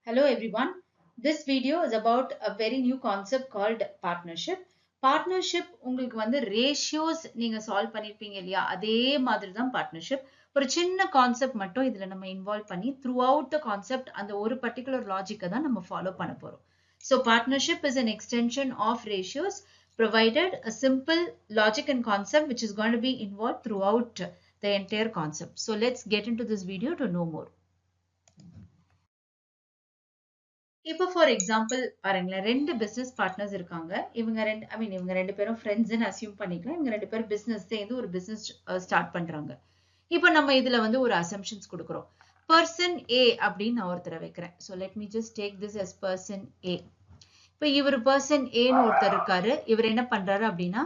Hello everyone. This video is about a very new concept called partnership. Partnership உங்களுக்கு வந்து ratios நீங்க solve பண்ணிருப்பீங்க இல்லையா அதே மாதிரி தான் partnership. ஒரு சின்ன கான்செப்ட் மட்டும் இதுல நம்ம இன்வால்வ் பண்ணி throughout the concept அந்த ஒரு particular logic தான் நம்ம ஃபாலோ பண்ண போறோம். So partnership is an extension of ratios provided a simple logic and concept which is going to be involved throughout the entire concept. So let's get into this video to know more. இப்போ for example பாருங்களேன், ரெண்டு business partners இருக்காங்க. இவங்க ரெண்டு பேரும் ஃப்ரெண்ட்ஸ்ன்னு assume பண்ணிக்கலாம். இவங்க ரெண்டு பேரும் பிசினஸ் சேர்ந்து ஒரு பிசினஸ் ஸ்டார்ட் பண்றாங்க. இப்போ நம்ம இதுல வந்து ஒரு அசம்ஷன்ஸ் கொடுக்குறோம். பர்சன் ஏ அப்படின்னு நான் ஒருத்தரை வைக்கிறேன். So let me just take this as person A. இப்போ இவர் பர்சன் ஏன்னு ஒருத்தர் இருக்காரு. இவர் என்ன பண்றாரு அப்படின்னா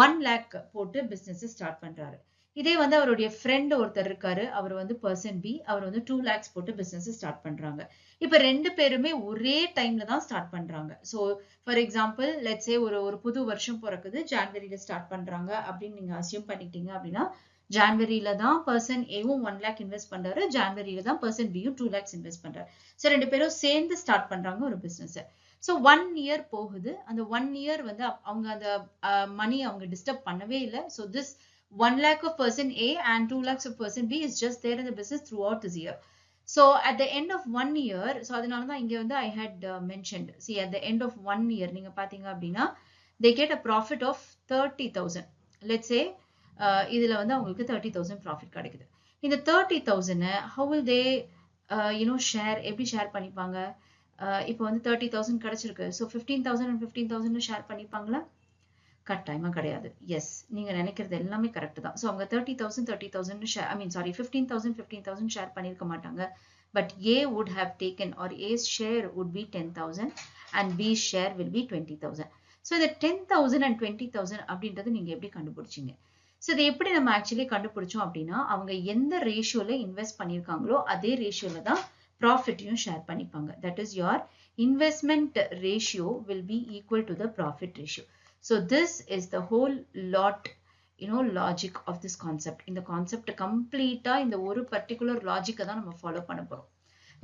1 lakh போட்டு பிசினஸ் ஸ்டார்ட் பண்றாரு. இதே வந்து அவருடைய ஃப்ரெண்ட் ஒருத்தர் இருக்காரு. அவர் வந்து பர்சன் பி. அவர் வந்து 2 lakhs போட்டு பிசினஸ் ஸ்டார்ட் பண்றாங்க. இப்ப ரெண்டு பேருமே ஒரே டைம்ல தான் ஸ்டார்ட் பண்றாங்க. So for example let's say ஒரு புது வருஷம் பிறக்குது, ஜான்வரியில ஸ்டார்ட் பண்றாங்க அப்படின்னு நீங்க அசியூம் பண்ணிட்டீங்க அப்படின்னா ஜான்வரியில தான் பர்சன் ஏவும் 1 lakh இன்வெஸ்ட் பண்றாரு, ஜான்வரியில தான் பர்சன் பியும் 2 lakhs இன்வெஸ்ட் பண்றாரு. ஸோ ரெண்டு பேரும் சேர்ந்து ஸ்டார்ட் பண்றாங்க ஒரு பிசினஸ். ஸோ 1 year போகுது. அந்த 1 year வந்து அவங்க அந்த மணி அவங்க டிஸ்டர்ப் பண்ணவே இல்லை. So this 1 lakh of person A and 2 lakhs of person B is just there in the business throughout this year. So at the end of 1 year, so அதனால தான் இங்க வந்து I had mentioned, see at the end of 1 year நீங்க பாத்தீங்க அப்படின்னா they get a profit of 30,000. Let's say இதுல வந்து அவங்களுக்கு 30,000 profit கிடைக்குது. இந்த 30,000 how will they share, எப்படி ஷேர் பண்ணிப்பாங்க? இப்போ வந்து 30,000 கிடைச்சிருக்கு. So 15,000 and 15,000 ஷேர் பண்ணிப்பாங்களா? கட்டாயமா கிடையாது. எஸ், நீங்க நினைக்கிறது எல்லாமே கரெக்ட் தான். ஸோ அவங்க 30,000 ஷேர், 15,000 ஷேர் பண்ணிருக்க மாட்டாங்க. But A would have taken, or A's share would be 10,000 and B's share will be 20,000. So இந்த 10,000 and 20,000 அப்படின்றது நீங்க எப்படி கண்டுபிடிச்சீங்க? ஸோ இதை எப்படி நம்ம ஆக்சுவலி கண்டுபிடிச்சோம் அப்படின்னா அவங்க எந்த ரேஷியோல இன்வெஸ்ட் பண்ணியிருக்காங்களோ அதே ரேஷியோல தான் ப்ராஃபிட்டையும் ஷேர் பண்ணிப்பாங்க. That is your investment ratio will be equal to the profit ratio. So this is the whole lot, logic of this concept. In the concept complete in the ஒரு particular logic தான் நம்ம follow பண்ண போறோம்.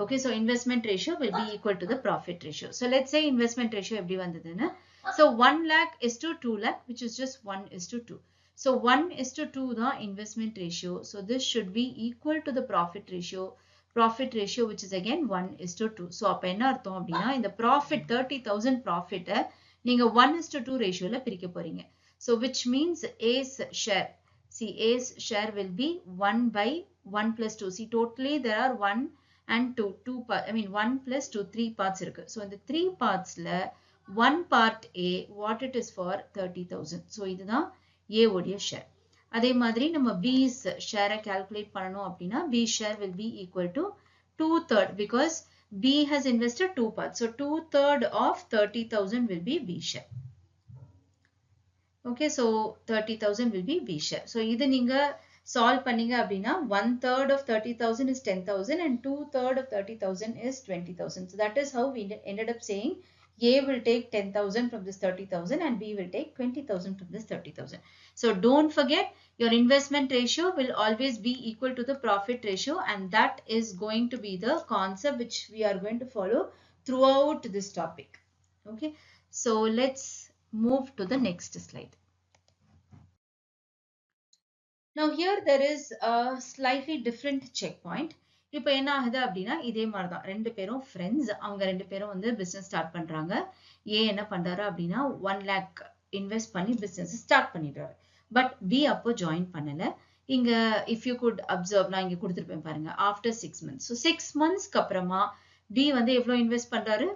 Okay, so investment ratio will be equal to the profit ratio. So let's say investment ratio எப்படி வந்ததுன்னா, so 1 lakh is to 2 lakh, which is just 1 is to 2. So 1 is to 2 தான் investment ratio. So this should be equal to the profit ratio. Profit ratio which is again 1 is to 2. So அப்ப என்ன அர்த்தம் அப்படின்னா இந்த profit 30,000 profit நீங்க 1:2 ரேஷியோல பிரிக்க போறீங்க. So which means A's share, see A's share will be 1 by 1 plus 2. See totally there are 1 and 2 part, 1 plus 2, 3 parts இருக்கு. So இந்த 3 partsல 1 part A what it is for 30,000. So இதுதான் A உடைய share. அதே மாதிரி நம்ம B's share calculate பண்ணணும் அப்படின்னா B's share will be equal to 2/3 because B has invested 2 parts. So 2/3 of 30,000 will be B share. Okay, so 30,000 will be B share. So இது நீங்க solve பண்ணீங்க அப்படின்னா 1/3 of 30,000 is 10,000 and 2/3 of 30,000 is 20,000. So that is how we ended up saying A will take 10,000 from this 30,000 and B will take 20,000 from this 30,000. So don't forget your investment ratio will always be equal to the profit ratio, and that is going to be the concept which we are going to follow throughout this topic. Okay, so let's move to the next slide. Now here there is a slightly different checkpoint. இப்போ என்ன ஆகுது அப்படின்னா இதே மாதிரிதான் ரெண்டு பேரும் friends, அவங்க ரெண்டு பேரும் வந்து பிசினஸ் ஸ்டார்ட் பண்றாங்க. ஏ என்ன பண்றாரு அப்படின்னா 1 lakh இன்வெஸ்ட் பண்ணி பிசினஸ் ஸ்டார்ட் பண்ணிடுறாரு. பட் பி அப்போ ஜாயின் பண்ணல. இங்க இஃப் யூ குட் அப்சர்வ், நான் இங்க கொடுத்துருப்பேன் பாருங்க, ஆஃப்டர் 6 months. ஸோ 6 monthsக்கு அப்புறமா பி வந்து எவ்வளவு இன்வெஸ்ட் பண்றாரு?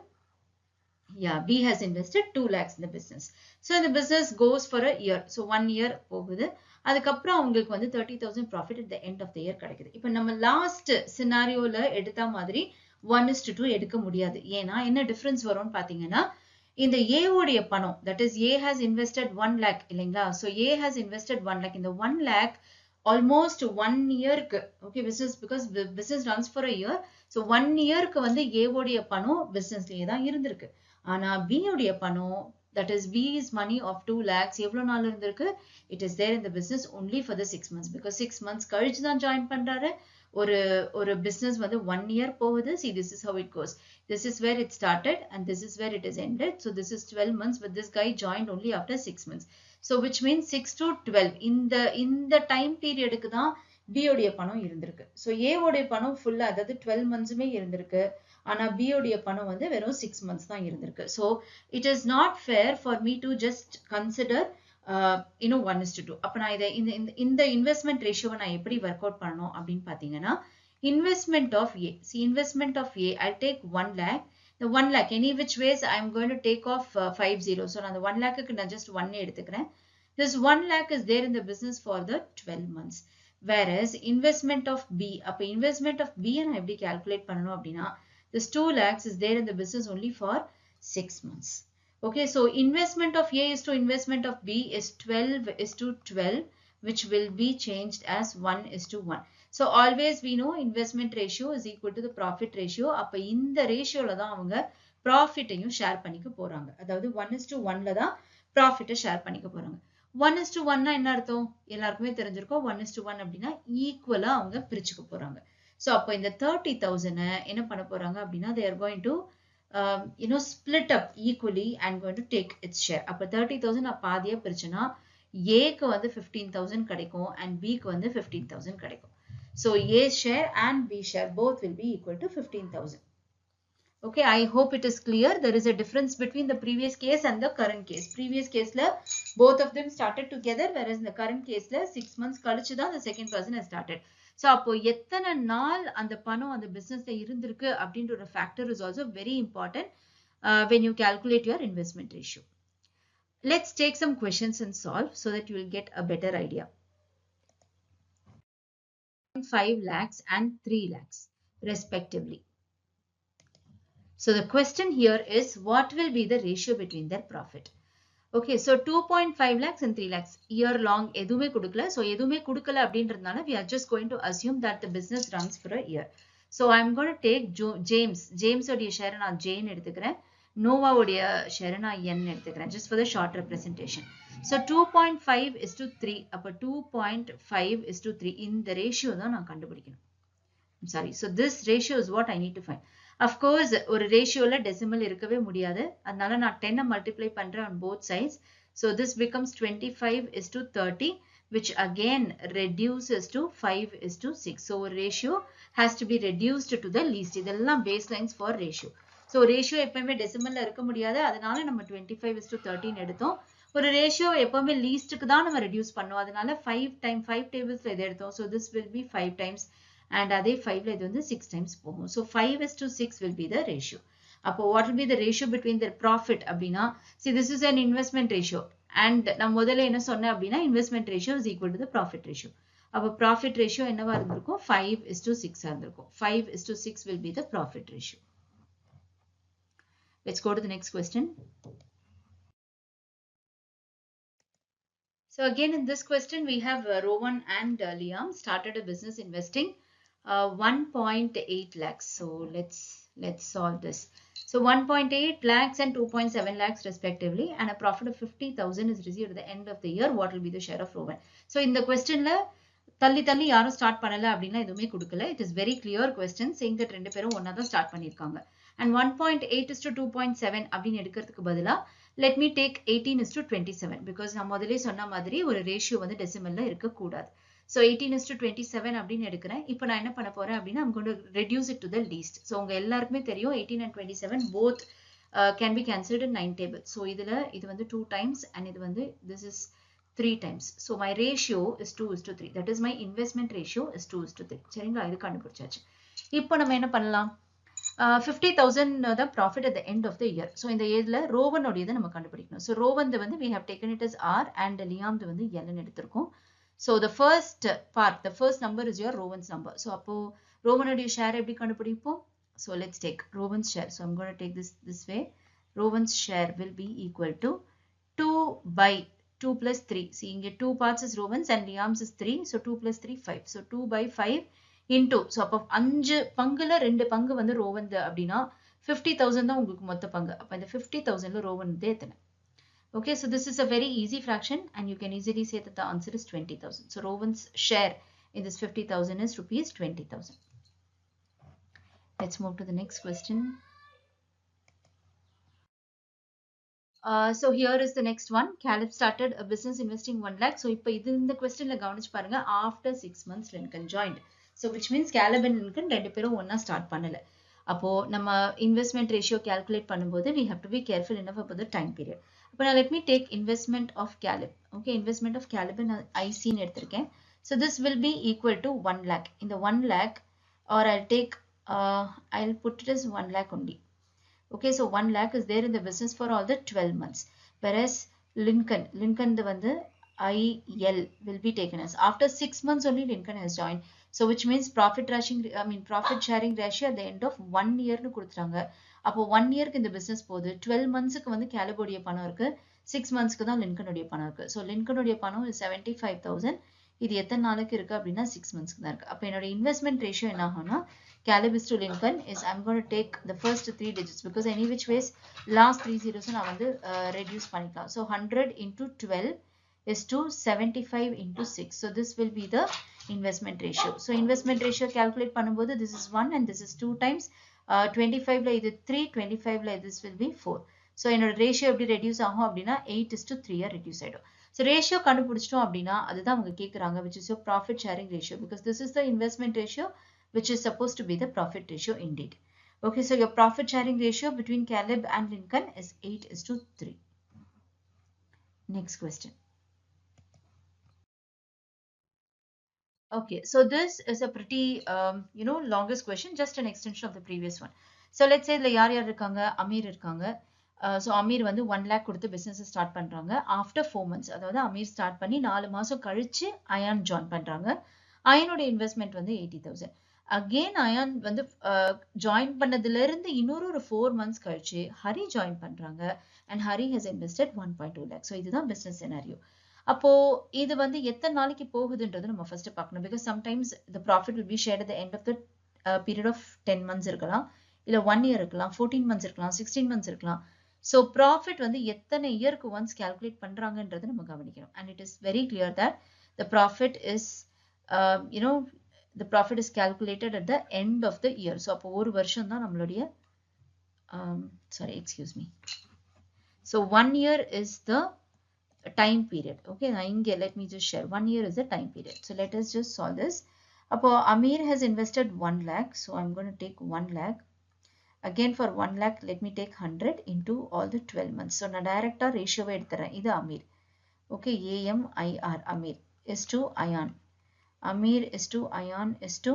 Yeah, B has invested 2 lakhs in the business. So the business goes for a year. So 1 year போகுது. அதுக்கப்புறம் அவங்களுக்கு வந்து 30,000 profit at the end of the year கிடைக்குது. இப்போ நம்ம லாஸ்ட் சினாரியோல எடுத்த மாதிரி 1:2 எடுக்க முடியாது. ஏன்னா என்ன டிஃபரன்ஸ் வரும்னு பாத்தீங்கன்னா இந்த A உடைய பணம், that is A has invested 1 lakh இல்லைங்களா? So A has invested 1 lakh. இந்த 1 lakh almost 1 yearக்கு, okay, business because business runs for a year. So 1 yearக்கு வந்து A உடைய பணம் பிசினஸ்லயே தான் இருந்திருக்கு. ஆனா B உடைய பணம், that is B's money of 2 lakhs எவ்வளவு நாள் இருந்திருக்கு? It is there in the business only for the 6 months because 6 months கழிச்சு தான் ஜாயின் பண்றாரு. ஒரு business வந்து 1 year போகுது. See, this is how it goes. This is where it started and this is where it is ended. So this is 12 months, but this guy joined only after 6 months. So which means 6 to 12. இந்த time periodக்கு தான் B உடைய பணம் இருந்திருக்கு. So A உடைய பணம் ஃபுல்லா அதாவது 12 monthsமே இருந்திருக்கு. ஆனா B உடைய பணம் வந்து வெறும் 6 months தான் இருந்திருக்கு. So it is not fair for me to just consider 1:2. அப்ப நான் இதை இந்த இன்வெஸ்ட்மெண்ட் ரேஷியோவை நான் எப்படி ஒர்க் அவுட் பண்ணணும் அப்படின்னு பாத்தீங்கன்னா investment of A. Investment of A I take 1 lakh. The 1 lakh any which ways I am going to take off 5 zeros. So நான் அந்த 1 lakhக்கு நான் just 1 எடுத்துக்கிறேன். This 1 lakh is there in the business for the 12 months. Whereas investment of B, அப்ப investment of B நான் எப்படி calculate பண்ணணும் அப்படின்னா this 2 lakhs is there in the business only for 6 months. Okay, so investment of A is to investment of B is 12:12, which will be changed as 1:1. So always we know investment ratio is equal to the profit ratio. அப்ப இந்த ரேஷியோல தான் அவங்க ப்ராஃபிட்டையும் share பண்ணிக்க போறாங்க. அதாவது 1:1ல தான் ப்ராஃபிட்டை share பண்ணிக்க போறாங்க. 1:1னா என்ன அர்த்தம்? எல்லாருக்குமே தெரிஞ்சிருக்கும். 1:1 அப்படின்னா ஈக்குவலா அவங்க பிரிச்சுக்க போறாங்க. So அப்ப இந்த 30,000 என்ன பண்ண போறாங்க அப்படின்னா they are going to split up equally and going to take its share. அப்ப 30,000 நான் பாதியா பிரிச்சேன்னா Aக்கு வந்து 15,000 கிடைக்கும் and Bக்கு வந்து 15,000 கிடைக்கும். So A share and B share both will be equal to 15,000. Okay, I hope it is clear. There is a difference between the previous case and the current case. Previous case la both of them started together, whereas in the current case la 6 months கழிச்சு தான் the second person has started. So அப்போ எத்தனை நாள் அந்த பணம் அந்த பிசினஸ்ல இருந்திருக்கு அப்படின்ற ஒரு factor is also very important when you calculate your investment ratio. Let's take some questions and solve so that you will get a better idea. 5 lakhs and 3 lakhs respectively. So the question here is what will be the ratio between their profit? Okay, so 2.5 lakhs and 3 lakhs year long எதுவுமே கொடுக்கல. So எதுவுமே கொடுக்கல அப்படின்றதுனால we are just going to assume that the business runs for a year. So I'm going to take James உடைய ஷேரை நான் Jane எடுத்துக்கிறேன். Nova உடைய ஷேரை நான் N எடுத்துக்கிறேன். Just for the short representation. So 2.5:3. அப்ப 2.5:3 இந்த ரேஷியோ தான் நான் கண்டுபிடிக்கணும். I'm sorry. So this ratio is what I need to find. Of course, ஒரு ரேஷியோல டெசிமல் இருக்கவே முடியாது. அதனால நான் 10 மல்டிப்ளை பண்றேன் on both sides. So this becomes 25:30, which again reduces to 5:6. So ratio has to be reduced to the least. இதெல்லாம் baselines for ratio. So ratio எப்பவுமே டெசிமல்ல இருக்க முடியாது. அதனால நம்ம 25:13 எடுத்தோம். ஒரு ரேஷியோ எப்பவுமே லீஸ்ட்க்கு தான் நம்ம ரெடியூஸ் பண்ணோம். அதனால 5 tablesல இதை எடுத்தோம். So this will be 5 times. And அதே 5ல இது வந்து 6 times போகும். So 5:6 will be the ratio. அப்போ what will be the ratio between their profit அப்படின்னா see this is an investment ratio and நான் முதல்ல என்ன சொன்னேன் அப்படின்னா investment ratio is equal to the profit ratio. அப்போ profit ratio என்னவா இருந்திருக்கும் 5:6 இருந்திருக்கும். 5:6 will be the profit ratio. Let's go to the next question. So again in this question we have Rowan and Liam started a business investing 1.8 lakhs. So let's solve this. So 1.8 lakhs and 2.7 lakhs respectively and a profit of 50,000 is received at the end of the year. What will be the share of Rowan? So in the question la தள்ளி யாரும் start பண்ணல அப்படின்னா எதுவுமே கொடுக்கல. It is very clear question saying that ரெண்டு பேரும் ஒண்ணா தான் ஸ்டார்ட் பண்ணிருக்காங்க. And 1.8:2.7 அப்படின்னு எடுக்கிறதுக்கு பதிலா let me take 18:27 because நான் முதல்ல சொன்ன மாதிரி ஒரு ரேஷியோ வந்து டெசிமல்ல இருக்க கூடாது. So 18:27 அப்படின்னு எடுக்கிறேன். இப்போ நான் என்ன பண்ண போறேன் அப்படின்னா I'm going to reduce it to the least. So உங்க எல்லாருக்குமே தெரியும் 18 and 27 both can be cancelled in 9 tables. So இது வந்து 2 times and இது வந்து this is 3 times. So my ratio is 2:3. That is my investment ratio is 2:3. சரிங்களா? இது கண்டுபிடிச்சாச்சு. இப்போ நம்ம என்ன பண்ணலாம்? 50,000 the profit at the end of the year. So இந்த ஏதுல ரோவன் உடையதை நம்ம கண்டுபிடிக்கணும். So ரோவன் வந்து we have taken it as R and Liam வந்து L எடுத்திருக்கோம். So the first part, the first number is your Rowan's number. So அப்போ ரோவன் உடைய share எப்படி கண்டுபிடிப்போம்? So let's take Rowan's share. So I'm going to take this way. Rowan's share will be equal to 2/2 plus 3. See இங்க 2 parts is Rowan's and Liam's is 3. So 2 plus 3 5. So 2/5 into so அப்ப 5 பங்குல 2 பங்கு வந்து ரோவன் அப்படின்னா 50,000 தான் உங்களுக்கு மொத்த பங்கு. அப்ப இந்த 50,000ல ரோவன் எத்தனை? Okay, so this is a very easy fraction and you can easily say that the answer is 20,000. So Rowan's share in this 50,000 is rupees 20,000. Let's move to the next question. So here is the next one. Caleb started a business investing 1 lakh. So இப்போ இது இந்த questionல கவனிச்சு பாருங்க. After 6 months Lincoln joined. So which means Caleb and Lincoln ரெண்டு பேரும் ஒண்ணா start பண்ணல. அப்போ நம்ம investment ratio calculate பண்ணும்போது we have to be careful enough about the time period. அப்போ now let me take investment of Caleb. Okay, investment of Caleb நான் IC ன்னு எடுத்திருக்கேன். So this will be equal to 1 lakh. இந்த 1 lakh or I'll take I'll put it as 1 lakh only. Okay, so 1 lakh is there in the business for all the 12 months. Whereas Lincoln the வந்து IL will be taken as after 6 months only Lincoln has joined. So which means profit sharing ratio at the end of 1 year னு கொடுத்துறாங்க. அப்போ 1 yearக்கு இந்த business போகுது. 12 monthsக்கு வந்து Caleb உடைய பணம் இருக்கு. 6 monthsக்கு தான் Lincoln உடைய பணம் இருக்கு. So Lincoln உடைய பணம் is 75,000. இது எத்தனை நாளைக்கு இருக்கு அப்படின்னா 6 monthsக்கு தான் இருக்கு. அப்போ என்னோட investment ratio என்ன ஆகும்னா Caleb is to Lincoln is I'm going to take the first 3 digits because any which ways last 3 zeros நான் வந்து reduce பண்ணிக்கலாம். So 100 into 12 is to 75 into 6. So this will be the investment ratio. So investment ratio calculate பண்ணும்போது this is 1 and this is 2 times 25ல இது 3, 25ல this will be 4. So என்னோட ratio எப்படி reduce ஆகும் அப்படின்னா 8 is to 3 reduce ஆயிடும். So ratio கண்டுபிடிச்சிட்டோம் அப்படின்னா அதுதான் அவங்க கேட்குறாங்க which is your profit sharing ratio because this is the investment ratio which is supposed to be the profit ratio indeed. Okay, so your profit sharing ratio between Caleb and Lincoln is 8 is to 3. Next question. Okay, so this is a pretty, longest question, just an extension of the previous one. So let's say யார் யார் இருக்காங்க அமீர் இருக்காங்க. So Amir வந்து 1 lakh கொடுத்து business start பண்றாங்க. After 4 months, அதாவது Amir start பண்ணி 4 மாசம் கழிச்சு அயான் join பண்றாங்க. அயானோட investment வந்து 80,000. Again அயான் வந்து join பண்ணதுல இருந்து இன்னொரு 4 months கழிச்சு ஹரி join பண்றாங்க and Hari has invested 1.2 lakh. So இதுதான் business scenario. அப்போ இது வந்து எத்தனை நாளைக்கு போகுதுன்றது நம்ம first பார்க்கணும் because sometimes the profit will be shared at the end of the period of 10 months இருக்கலாம் இல்ல 1 year இருக்கலாம் 14 months இருக்கலாம் 16 months இருக்கலாம். So profit வந்து எத்தனை இயருக்கு once calculate பண்றாங்கன்றது நம்ம கவனிக்கணும் and it is very clear that the profit is the profit is calculated at the end of the year. So அப்போ ஒரு வருஷம் தான் நம்மளுடைய so 1 year is the time period. Okay, now let me just share 1 year is the time period. So let us just solve this. Appo Amir has invested 1 lakh. So I'm going to take 1 lakh. Again for 1 lakh, let me take 100 into all the 12 months. So na direct ratio எடுத்துறேன். இது Amir. Okay, AMIR Amir is to Ayan. Amir is to Ayan is to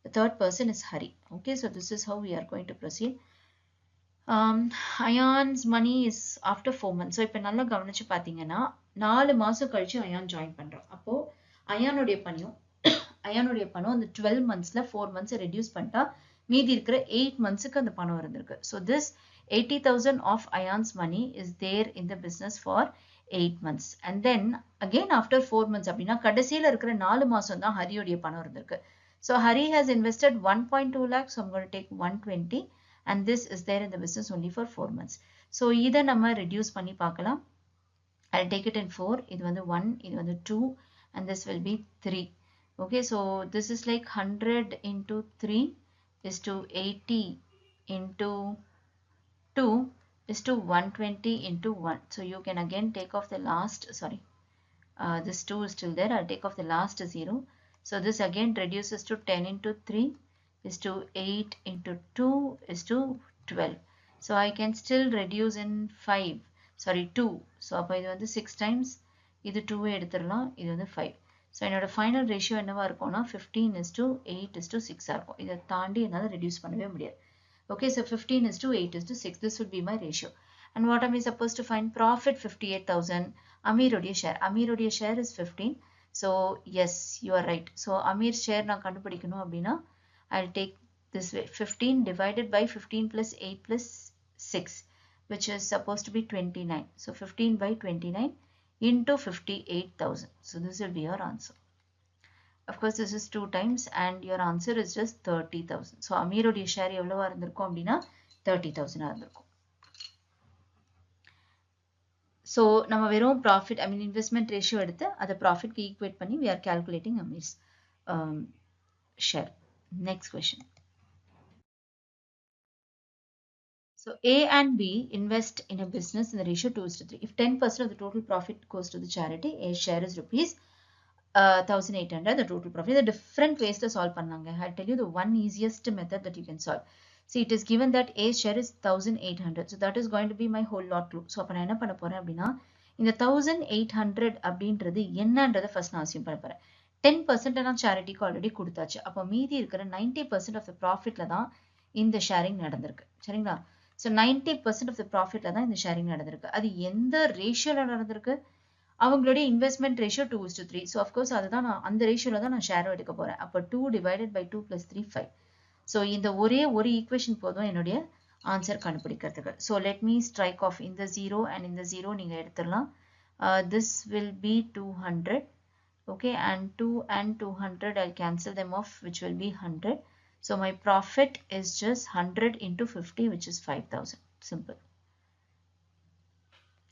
the third person is Hari. Okay, so this is how we are going to proceed. Ayan's money is after 4 months. So இப்போ நல்லா கவனிச்சு பாத்தீங்கன்னா 4 மாசம் கழிச்சு ion join பண்றோம். அப்போ அயானுடைய பணம் அந்த 12 monthsல 4 months ரெடியூஸ் பண்ணிட்டா மீதி இருக்கிற 8 monthsக்கு அந்த பணம் இருந்திருக்கு. So this 80,000 of Ayan's money is there in the business for 8 months. And then again after 4 months அப்படின்னா கடைசியில இருக்கிற 4 மாசம் தான் ஹரியோடைய பணம் இருந்திருக்கு. So Hari has invested 1.2 lakh. So I'm going to take 120 and this is there in the business only for 4 months. So இதை நம்ம reduce பண்ணி பார்க்கலாம். I'll take it in 4. இது வந்து 1, இது வந்து 2 and this will be 3. Okay, so this is like 100 into 3 is to 80 into 2 is to 120 into 1. So you can again take off the last, this 2 is still there. I'll take off the last 0. So this again reduces to 10 into 3 is to 8 into 2 is to 12. So I can still reduce in 2. So அப்போ இது வந்து 6 times, இது 2 எடுத்துடலாம், இது வந்து 5. So என்னோட final ratio என்னவா இருக்கும்னா 15 is to 8 is to 6 இருக்கும். இதை தாண்டி என்னால reduce பண்ணவே முடியாது. Okay, so 15 is to 8 is to 6. This would be my ratio. And what am I supposed to find? Profit 58,000. Amir's share is 15. So yes, you are right. So Amir's share நான் கண்டுபிடிக்கணும் அப்படின்னா I'll take this way 15 divided by 15 plus 8 plus 6 which is supposed to be 29. So 15 by 29 into 58,000. So this will be your answer. Of course, this is 2 times and your answer is just 30,000. So அமீருடைய share எவ்வளவா இருந்திருக்கும் அப்படின்னா 30,000 இருந்திருக்கும். So நம்ம வெறும் profit, investment ratio எடுத்து அதை profit க்கு equate பண்ணி we are calculating Amir's share. Next question. So A and B invest in a business in the ratio 2:3. If 10% of the total profit goes to the charity, A's share is rupees 1800, the total profit. The different ways to solve pannanga. I'll tell you the one easiest method that you can solve. See, it is given that A's share is 1800. So that is going to be my whole lot clue. So அப்ப நான் என்ன பண்ண போறேன் அப்படின்னா இந்த 1800 அப்படின்றது என்னன்றதை first நான் அசியூம் பண்ண போறேன். 10% நான் சேரிட்டிக்கு ஆல்ரெடி கொடுத்தாச்சு. அப்போ மீதி இருக்கிற 90% ஆஃப் த ப்ராஃபிட்ல தான் இந்த ஷேரிங் நடந்திருக்கு. சரிங்களா? ஸோ 90% ஆஃப் த ப்ராஃபிட்ல தான் இந்த ஷேரிங் நடந்திருக்கு. அது எந்த ரேஷியோல நடந்திருக்கு? அவங்களுடைய இன்வெஸ்ட்மெண்ட் ரேஷியோ 2:3. ஸோ அஃப்கோர்ஸ் அதுதான் நான் அந்த ரேஷியோல தான் நான் ஷேரும் எடுக்க போறேன். அப்போ 2 divided by 2 plus 3 5. ஸோ இந்த ஒரே ஒரு ஈக்குவேஷன் போதும் என்னுடைய ஆன்சர் கண்டுபிடிக்கிறதுக்கு. So let me strike off இந்த 0 and இந்த 0 நீங்க எடுத்துடலாம். This will be 200. Okay, and 2 and 200 I'll cancel them off, which will be 100. So my profit is just 100 into 50, which is 5000. Simple.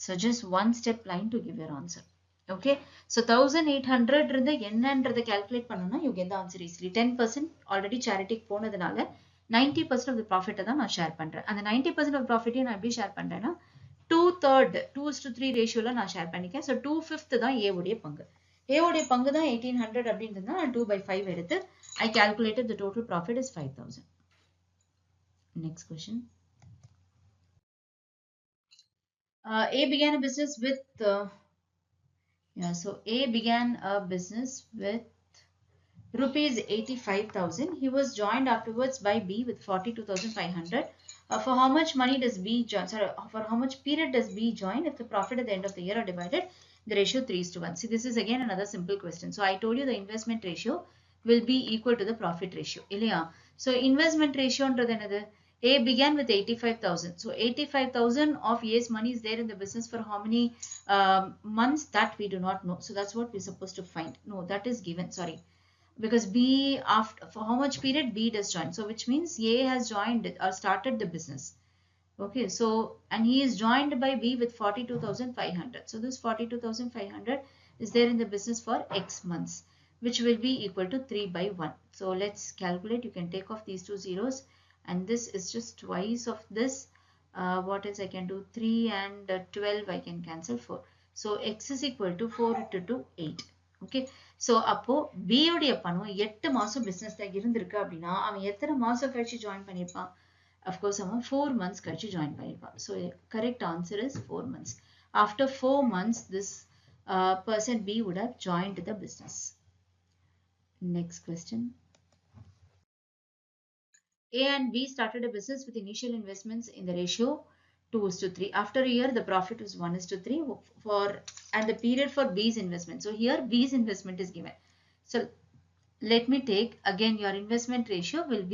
So just one step line to give your answer. Okay, so 1800 இருந்த என்னன்றதை calculate பண்ணனும்னா you get the answer easily. 10% already charity போனதுனால 90% of the profit தான் நான் share பண்றேன். அந்த 90% of profit நான் எப்படி ஷேர் பண்றேன்னா 2/3 2:3 ரேஷியோல நான் ஷேர் பண்ணிக்கேன். So 2/5 தான் A உடைய பங்கு. A உடைய பங்கு தான் 1800 அப்படின்றதுனா 2/5 எடுத்து I calculated the total profit is 5000. Next question. A began a business with so A began a business with rupees 85,000. He was joined afterwards by B with 42,500. For how much money does B join? Sorry, for how much period does B join if the profit at the end of the year are divided the ratio 3:1? See, this is again another simple question. So I told you the investment ratio will be equal to the profit ratio. Illaya? So investment ratio ன்றது என்னது? A began with 85,000. So 85,000 of A's money is there in the business for how many months? That we do not know. So that's what we're supposed to find. No, that is given. Sorry. Because B, after for how much period B does join. So which means A has joined or started the business. Okay, so and he is joined by B with 42,500. So this 42,500 is there in the business for X months, which will be equal to 3/1. So let's calculate. You can take off these two zeros, and this is just twice of this. What else I can do? 3 and 12 I can cancel 4. So X is equal to 4 into 2 8. Okay, so அப்போ B உடைய பணம் 8 மாசம் பிசினஸ்ல இருந்திருக்கு அப்படின்னா அவன் எத்தனை மாசம் கழிச்சு ஜாயின் பண்ணிருப்பான்? Of course அவன் 4 months கழிச்சு join பண்ணிருப்பான். So correct answer is 4 months. After 4 months this person B would have joined the business. Next question. A and B started a business with initial investments in the ratio 2:3. After a year, the profit was 1:3 for and the period for B's investment. So here B's investment is given. So let me take again your investment ratio will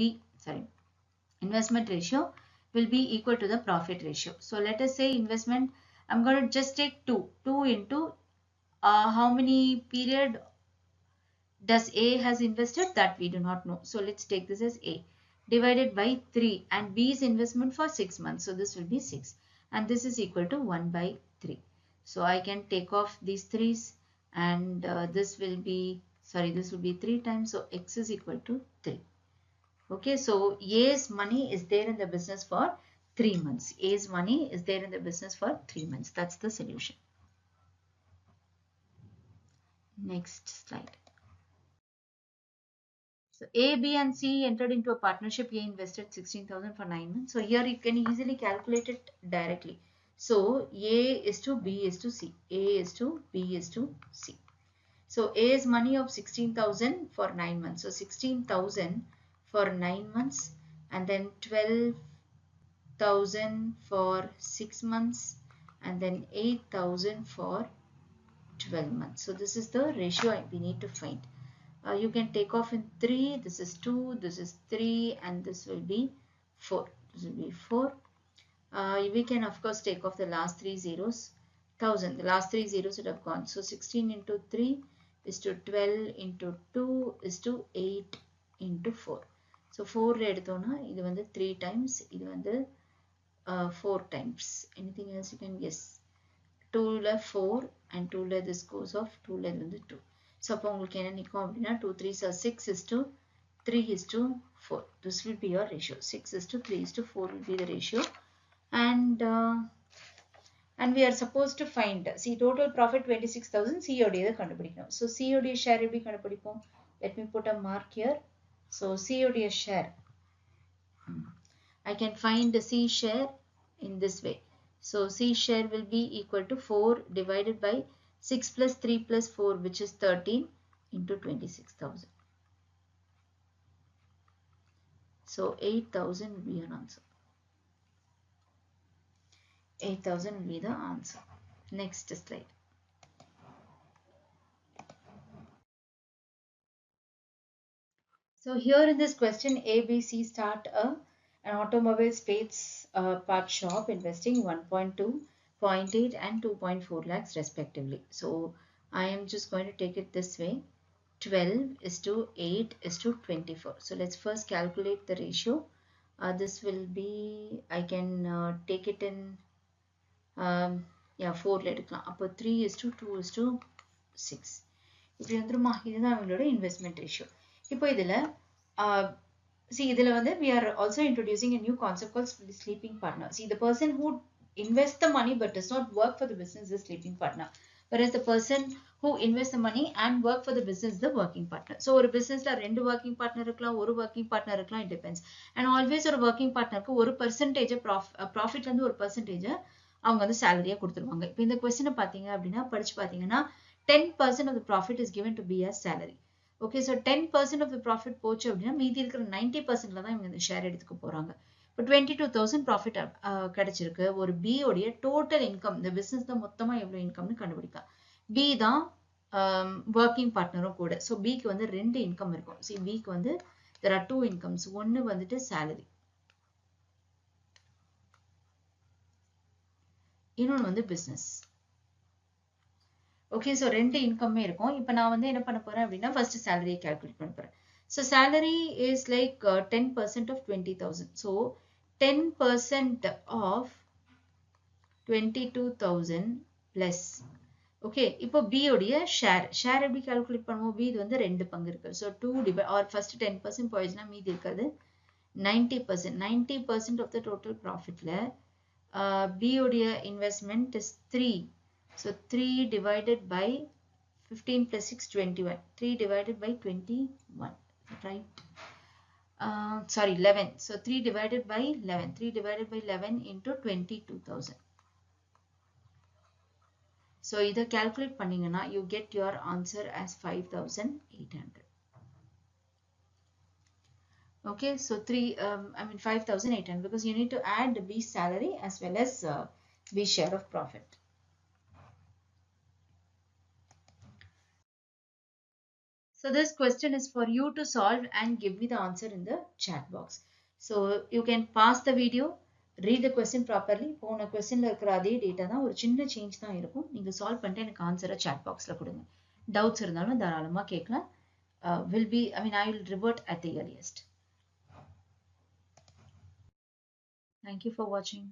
be equal to the profit ratio. So let us say investment, I'm going to just take 2 into how many period does A has invested, that we do not know. So let's take this as A divided by 3 and B's investment for 6 months. So this will be 6 and this is equal to 1/3. So I can take off these 3's and this will be 3 times. So X is equal to 3. Okay, so A's money is there in the business for 3 months. A's money is there in the business for 3 months. That's the solution. Next slide. So A, B and C entered into a partnership. A invested 16,000 for 9 months. So here you can easily calculate it directly. So A is to B is to C. A is to B is to C. So A's money of 16,000 for 9 months. So 16,000 for 9 months and then 12,000 for 6 months and then 8,000 for 12 months. So this is the ratio we need to find. You can take off in 3, this is 2, this is 3 and this will be 4. This will be 4. We can of course take off the last 3 zeros. 1000, the last 3 zeros would have gone. So 16 into 3 is to 12 into 2 is to 8 into 4. So 4 எடுத்தோம்னா இது வந்து 3 times, இது வந்து 4 times. Anything else you can guess? 2 ல 4 and 2 ல this goes off, 2 ல வந்து 2. So அப்போ உங்களுக்கு என்ன நிற்கும் அப்படின்னா 2 3s are 6:3:4. This will be your ratio. 6:3:4 will be the ratio. And we are supposed to find, see, total profit 26,000, COD இதை கண்டுபிடிக்கணும். So COD share எப்படி கண்டுபிடிப்போம்? Let me put a mark here. So COD share, I can find the C share in this way. So C share will be equal to 4 divided by 6 plus 3 plus 4, which is 13, into 26,000. So 8,000 will be an answer. 8,000 will be the answer. Next slide. So here in this question, ABC start an automobile space part shop investing 1.2, 0.8 and 2.4 lakhs respectively. So I am just going to take it this way. 12:8:24. So let's first calculate the ratio. This will be, I can take it in 4 எடுக்கலாம். அப்போ 3:2:6. இப்படி வந்துருமா? இதுதான் அவங்களோட investment ratio. இப்போ இதில் see, இதில் வந்து we are also introducing a new concept called sleeping partner. See, the person who invests the money but does not work for the business is the sleeping partner. Whereas the person who invests the money and work for the business is the working partner. So ஒரு businessல 2 working partner இருக்கலாம், ஒரு working partner இருக்கலாம், it depends. And always ஒரு working partnerக்கு ஒரு percentage profitல இருந்து ஒரு percentage அவங்க வந்து salary கொடுத்துருவாங்க. இப்போ இந்த question பார்த்தீங்க அப்படின்னா படிச்சு பார்த்தீங்கன்னா 10% of the profit is given to be as salary. Okay, so 10% of the profit போச்சு அப்படின்னா மீதி இருக்கிற 90%ல தான் இவங்க இந்த ஷேர் எடுத்துக்க போறாங்க. இப்போ 22,000 ப்ராஃபிட் கிடைச்சிருக்கு. ஒரு B உடைய டோட்டல் இன்கம், இந்த பிசினஸ்ல மொத்தமா எவ்வளவு இன்கம்னு கண்டுபிடிக்கலாம். B தான் ஒர்க்கிங் பார்ட்னரும் கூட. ஸோ பிக்கு வந்து 2 இன்கம் இருக்கும். ஸோ பிக்கு வந்து there are 2 incomes. ஒன்னு வந்துட்டு salary, இன்னொன்று வந்து பிசினஸ். ஓகே, ஸோ 2 இன்கம்மே இருக்கும். இப்போ நான் வந்து என்ன பண்ண போறேன் அப்படின்னா ஃபர்ஸ்ட் சேலரியை கால்குலேட் பண்ண போறேன். So salary is like 10% of 20,000. So 10% of 22,000 plus. Okay, இப்போ B உடைய ஷேர் எப்படி கால்குலேட் பண்ணுவோம்? B இது வந்து 2 பங்கு இருக்கு. ஸோ 2 டிவைட் ஆர் ஃபர்ஸ்ட் 10% போயிடுச்சுன்னா மீதி இருக்காது 90%. 90% of the total profitல B உடைய investment is 3. So 3 divided by 15 plus 6, 21. 3 divided by 21, right? Sorry, 11. So 3 divided by 11. 3 divided by 11 into 22,000. So either calculate பண்ணீங்கன்னா you get your answer as 5,800. Okay, so 5,800 because you need to add B's salary as well as B's share of profit. So this question is for you to solve and give me the answer in the chat box. So you can pause the video, read the question properly. போன questionல இருக்கிற அதே data தான், ஒரு சின்ன change தான் இருக்கும். நீங்க solve பண்ணிட்டு எனக்கு ஆன்சரை chat boxல கொடுங்க. டவுட்ஸ் இருந்தாலும் தாராளமா கேட்கலாம். I will revert at the earliest. Thank you for watching.